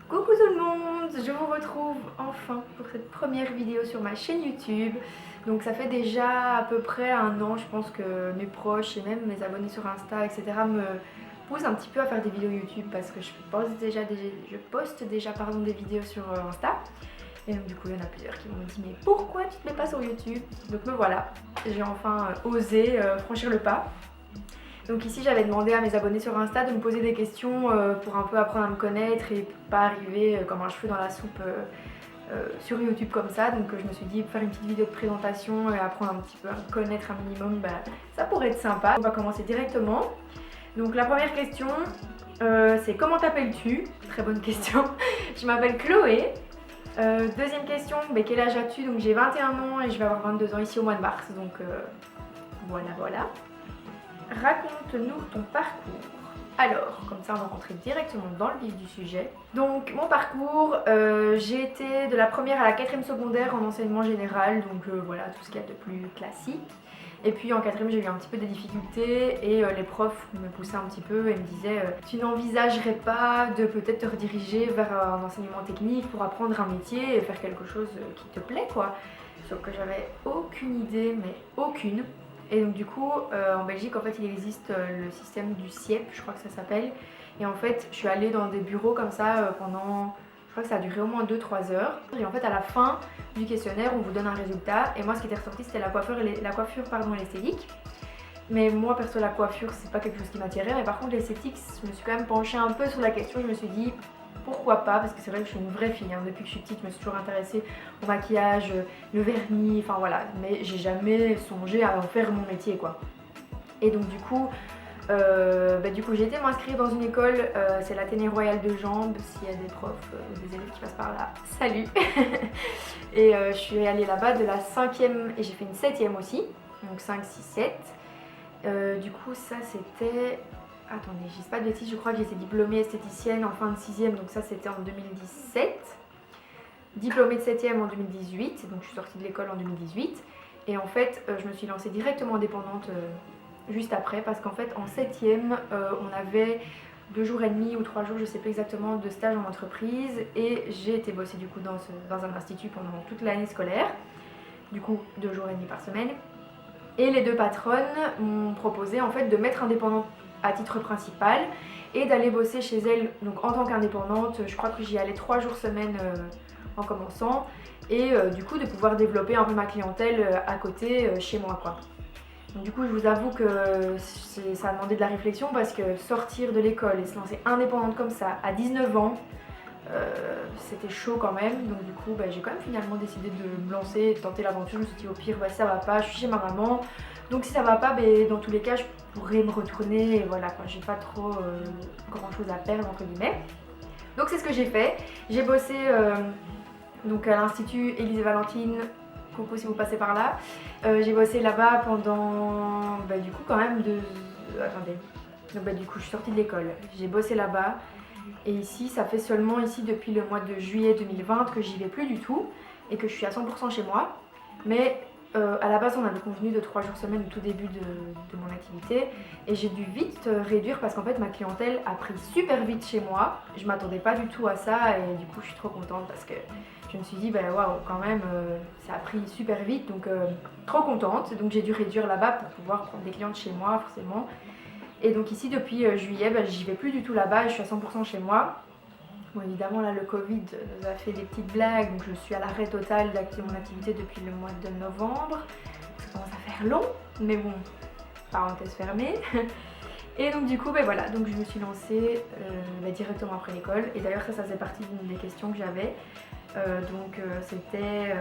Coucou tout le monde, je vous retrouve enfin pour cette première vidéo sur ma chaîne YouTube. Donc ça fait déjà à peu près un an, je pense que mes proches et même mes abonnés sur Insta, etc. me poussent un petit peu à faire des vidéos YouTube parce que je poste déjà des vidéos sur Insta. Et donc du coup il y en a plusieurs qui m'ont dit mais pourquoi tu te mets pas sur YouTube? Donc me voilà, j'ai enfin osé franchir le pas. Donc ici j'avais demandé à mes abonnés sur Insta de me poser des questions pour un peu apprendre à me connaître et pas arriver comme un cheveu dans la soupe sur YouTube comme ça. Donc je me suis dit faire une petite vidéo de présentation et apprendre un petit peu à me connaître un minimum, ça pourrait être sympa. On va commencer directement. Donc la première question c'est comment t'appelles-tu? Très bonne question. Je m'appelle Chloé. Deuxième question, quel âge as-tu? Donc j'ai 21 ans et je vais avoir 22 ans ici au mois de mars. Donc voilà. Raconte-nous ton parcours. Alors, comme ça on va rentrer directement dans le vif du sujet. Donc mon parcours, j'ai été de la première à la 4e secondaire en enseignement général, donc voilà tout ce qu'il y a de plus classique. Et puis en 4e j'ai eu un petit peu des difficultés et les profs me poussaient un petit peu et me disaient tu n'envisagerais pas de peut-être te rediriger vers un enseignement technique pour apprendre un métier et faire quelque chose qui te plaît quoi. Sauf que j'avais aucune idée, mais aucune. Et donc du coup en Belgique en fait il existe le système du CIEP, je crois que ça s'appelle. Et en fait je suis allée dans des bureaux comme ça pendant, je crois que ça a duré au moins 2-3 heures. Et en fait à la fin du questionnaire on vous donne un résultat. Et moi ce qui était ressorti c'était la coiffure et l'esthétique. Mais moi perso la coiffure c'est pas quelque chose qui m'attirait. Mais par contre l'esthétique, je me suis quand même penchée un peu sur la question. Je me suis dit pourquoi pas, parce que c'est vrai que je suis une vraie fille, hein. Depuis que je suis petite je me suis toujours intéressée au maquillage, le vernis, enfin voilà, mais j'ai jamais songé à en faire mon métier quoi. Et donc du coup j'ai été m'inscrire dans une école, c'est l'Athénée Royal de Jambes, s'il y a des profs ou des élèves qui passent par là, salut. Et je suis allée là-bas de la 5e et j'ai fait une 7e aussi, donc 5, 6, 7. Du coup ça c'était... Attendez, je dis pas de bêtises, je crois que j'étais diplômée esthéticienne en fin de 6e, donc ça c'était en 2017. Diplômée de 7e en 2018, donc je suis sortie de l'école en 2018. Et en fait, je me suis lancée directement indépendante juste après, parce qu'en fait en 7e, on avait 2 jours et demi ou 3 jours, je sais plus exactement, de stage en entreprise. Et j'ai été bosser du coup dans un institut pendant toute l'année scolaire. Du coup, 2 jours et demi par semaine. Et les 2 patronnes m'ont proposé en fait de m'être indépendante à titre principal et d'aller bosser chez elles donc en tant qu'indépendante. Je crois que j'y allais 3 jours semaine en commençant et du coup de pouvoir développer un peu ma clientèle à côté chez moi quoi. Donc du coup je vous avoue que ça a demandé de la réflexion parce que sortir de l'école et se lancer indépendante comme ça à 19 ans, c'était chaud quand même. Donc du coup j'ai quand même finalement décidé de me lancer et de tenter l'aventure. Je me suis dit au pire si ça va pas, je suis chez ma maman, donc si ça va pas, dans tous les cas je pourrais me retourner et voilà quoi, j'ai pas trop grand chose à perdre entre guillemets. Donc c'est ce que j'ai fait. J'ai bossé donc à l'Institut Élise et Valentine, coucou si vous passez par là. J'ai bossé là-bas pendant du coup quand même attendez. Donc du coup je suis sortie de l'école, j'ai bossé là-bas. Et ici, ça fait seulement ici depuis le mois de juillet 2020 que j'y vais plus du tout et que je suis à 100% chez moi. Mais à la base, on avait convenu de 3 jours semaine au tout début de mon activité et j'ai dû vite réduire parce qu'en fait, ma clientèle a pris super vite chez moi. Je m'attendais pas du tout à ça et du coup, je suis trop contente parce que je me suis dit, waouh, quand même, ça a pris super vite donc trop contente. Donc j'ai dû réduire là-bas pour pouvoir prendre des clientes chez moi, forcément. Et donc ici depuis juillet, j'y vais plus du tout là-bas, je suis à 100% chez moi. Bon évidemment là le Covid nous a fait des petites blagues, donc je suis à l'arrêt total de mon activité depuis le mois de novembre. Ça commence à faire long, mais bon, parenthèse fermée. Et donc du coup voilà, donc je me suis lancée directement après l'école. Et d'ailleurs ça faisait partie d'une des questions que j'avais. C'était...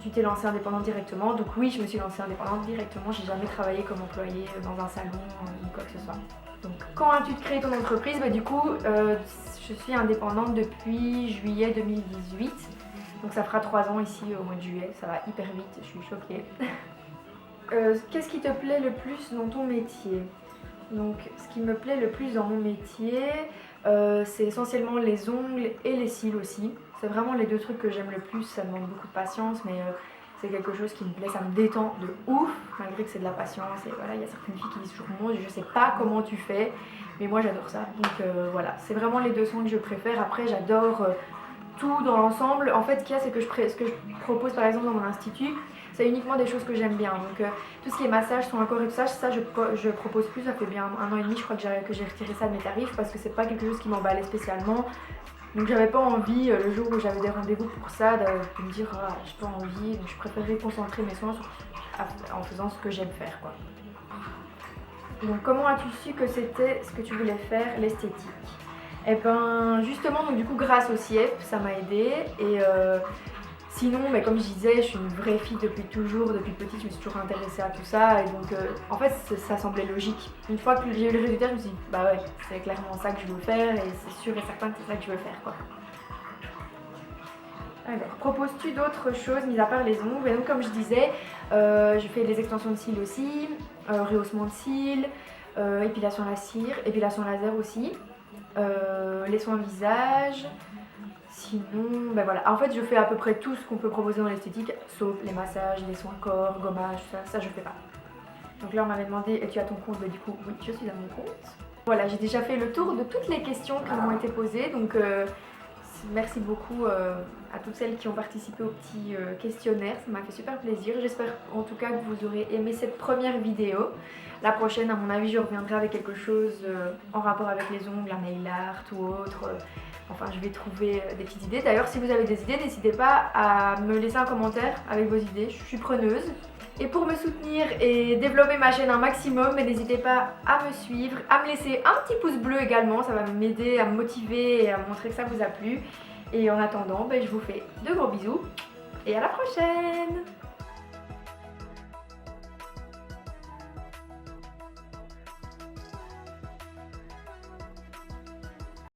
Tu t'es lancée indépendante directement, donc oui, je me suis lancée indépendante directement, j'ai jamais travaillé comme employée dans un salon ni quoi que ce soit. Donc quand as-tu créé ton entreprise? Du coup, je suis indépendante depuis juillet 2018, donc ça fera 3 ans ici au mois de juillet, ça va hyper vite, je suis choquée. Qu'est-ce qui te plaît le plus dans ton métier? Donc ce qui me plaît le plus dans mon métier, c'est essentiellement les ongles et les cils aussi. C'est vraiment les 2 trucs que j'aime le plus, ça demande beaucoup de patience mais c'est quelque chose qui me plaît, ça me détend de ouf, malgré que c'est de la patience. Et voilà, il y a certaines filles qui disent toujours moi, je sais pas comment tu fais, mais moi j'adore ça. Donc voilà, c'est vraiment les deux sons que je préfère. Après, j'adore tout dans l'ensemble. En fait, ce qu'il y a, c'est que ce que je propose par exemple dans mon institut, c'est uniquement des choses que j'aime bien. Donc tout ce qui est massage, soins à corps et tout ça, je propose plus. Ça fait bien 1 an et demi, je crois que j'ai retiré ça de mes tarifs parce que c'est pas quelque chose qui m'emballait spécialement. Donc j'avais pas envie, le jour où j'avais des rendez-vous pour ça, de me dire ah, j'ai pas envie. Donc je préférais concentrer mes soins en faisant ce que j'aime faire, quoi. Donc comment as-tu su que c'était ce que tu voulais faire, l'esthétique? Et ben justement, donc du coup grâce au CIEP, ça m'a aidée. Et sinon, mais comme je disais, je suis une vraie fille depuis toujours, depuis petite, je me suis toujours intéressée à tout ça. Et donc en fait ça semblait logique. Une fois que j'ai eu le résultat, je me suis dit bah ouais, c'est clairement ça que je veux faire et c'est sûr et certain que c'est ça que je veux faire, quoi. Alors, proposes-tu d'autres choses mis à part les ongles? Et donc comme je disais, je fais les extensions de cils aussi, rehaussement de cils, épilation à la cire, épilation laser aussi, les soins visage. Sinon, ben voilà. En fait, je fais à peu près tout ce qu'on peut proposer dans l'esthétique, sauf les massages, les soins corps, gommage, ça je fais pas. Donc là, on m'avait demandé, es-tu à ton compte? Du coup, oui, je suis à mon compte. Voilà, j'ai déjà fait le tour de toutes les questions qui m'ont été posées, donc merci beaucoup à toutes celles qui ont participé au petit questionnaire, ça m'a fait super plaisir. J'espère en tout cas que vous aurez aimé cette première vidéo. La prochaine, à mon avis, je reviendrai avec quelque chose en rapport avec les ongles, un nail art ou autre. Enfin, je vais trouver des petites idées. D'ailleurs, si vous avez des idées, n'hésitez pas à me laisser un commentaire avec vos idées, je suis preneuse. Et pour me soutenir et développer ma chaîne un maximum, n'hésitez pas à me suivre, à me laisser un petit pouce bleu également, ça va m'aider à me motiver et à montrer que ça vous a plu. Et en attendant, je vous fais de gros bisous et à la prochaine!